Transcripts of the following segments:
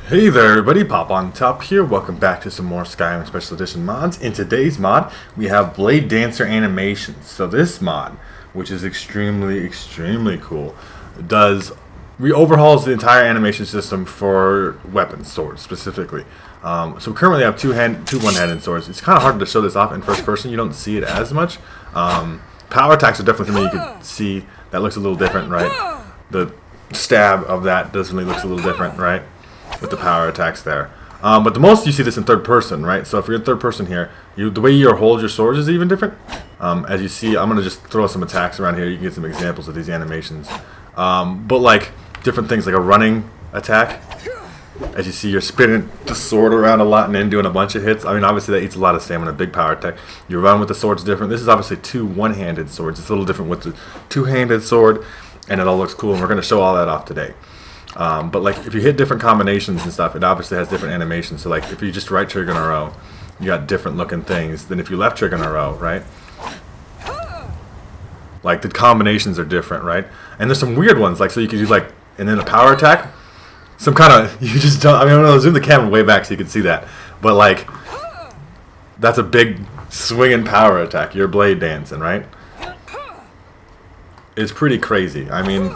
Hey there everybody, Popontop here. Welcome back to some more Skyrim Special Edition mods. In today's mod, we have Blade Dancer animations. So this mod, which is extremely cool, overhauls the entire animation system for weapons, swords specifically. So currently I have two one-handed swords. It's kind of hard to show this off in first person. You don't see it as much. Power attacks are definitely something you can see that looks a little different, right? The stab of that definitely looks a little different, right? With the power attacks there. But the most you see this in third person, right? So if you're in third person here, the way you hold your swords is even different. As you see, I'm going to just throw some attacks around here. You can get some examples of these animations. But like different things like a running attack. As you see, you're spinning the sword around a lot and then doing a bunch of hits. I mean, obviously that eats a lot of stamina, big power attack. You run with the swords different. This is obviously two one-handed swords. It's a little different with the two-handed sword, and it all looks cool. And we're going to show all that off today. But like if you hit different combinations and stuff, it obviously has different animations. So like if you just right trigger in a row, you got different looking things than if you left trigger in a row, right? Like the combinations are different, right? And there's some weird ones, like so you could do like, and then a power attack, some kind of, you just don't, I mean, I'm gonna zoom the camera way back so you can see that. But like, that's a big swinging power attack. You're blade dancing, right? It's pretty crazy. I mean,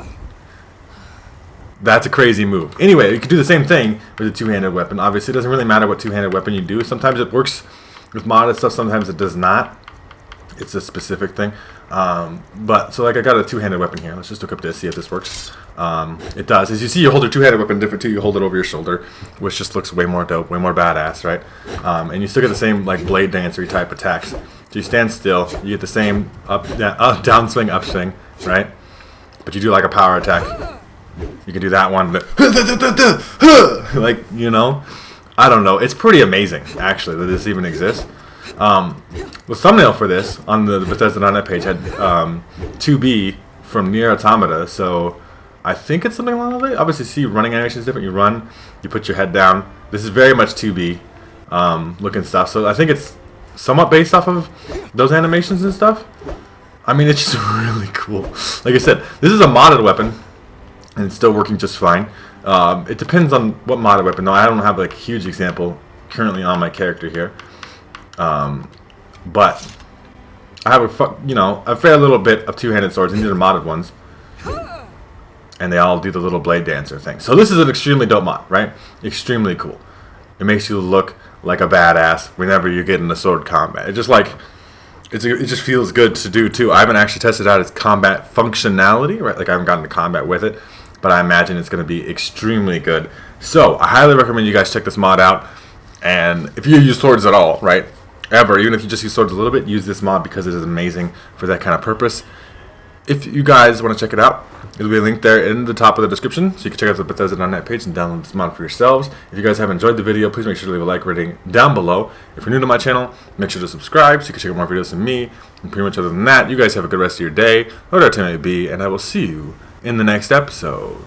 that's a crazy move. Anyway, you can do the same thing with a two-handed weapon. Obviously, it doesn't really matter what two-handed weapon you do. Sometimes it works with modded stuff. Sometimes it does not. It's a specific thing. But so like I got a two-handed weapon here. Let's just look up this, see if this works. It does. As you see, you hold your two-handed weapon different too. You hold it over your shoulder, which just looks way more dope, way more badass, right? And you still get the same like blade dancery type attacks. So you stand still. You get the same downswing, upswing, right? But you do like a power attack. You can do that one, like, you know, I don't know. It's pretty amazing, actually, that this even exists. The thumbnail for this on the Bethesda.net page had 2B from Nier Automata, so I think it's something along those lines. Obviously, see, running animation is different. You run, you put your head down. This is very much 2B looking stuff, so I think it's somewhat based off of those animations and stuff. I mean, it's just really cool. Like I said, this is a modded weapon. And it's still working just fine. It depends on what modded weapon. No, I don't have like a huge example currently on my character here. But I have a fair little bit of two-handed swords, and these are modded ones. And they all do the little blade dancer thing. So this is an extremely dope mod, right? Extremely cool. It makes you look like a badass whenever you get into sword combat. It just feels good to do too. I haven't actually tested out its combat functionality, right? Like I haven't gotten to combat with it. But I imagine it's going to be extremely good. So, I highly recommend you guys check this mod out. And if you use swords at all, right, ever, even if you just use swords a little bit, use this mod because it is amazing for that kind of purpose. If you guys want to check it out, there'll be a link there in the top of the description, so you can check out the Bethesda.net page and download this mod for yourselves. If you guys have enjoyed the video, please make sure to leave a like rating down below. If you're new to my channel, make sure to subscribe so you can check out more videos from me. And pretty much other than that, you guys have a good rest of your day, whatever it may be, and I will see you in the next episode.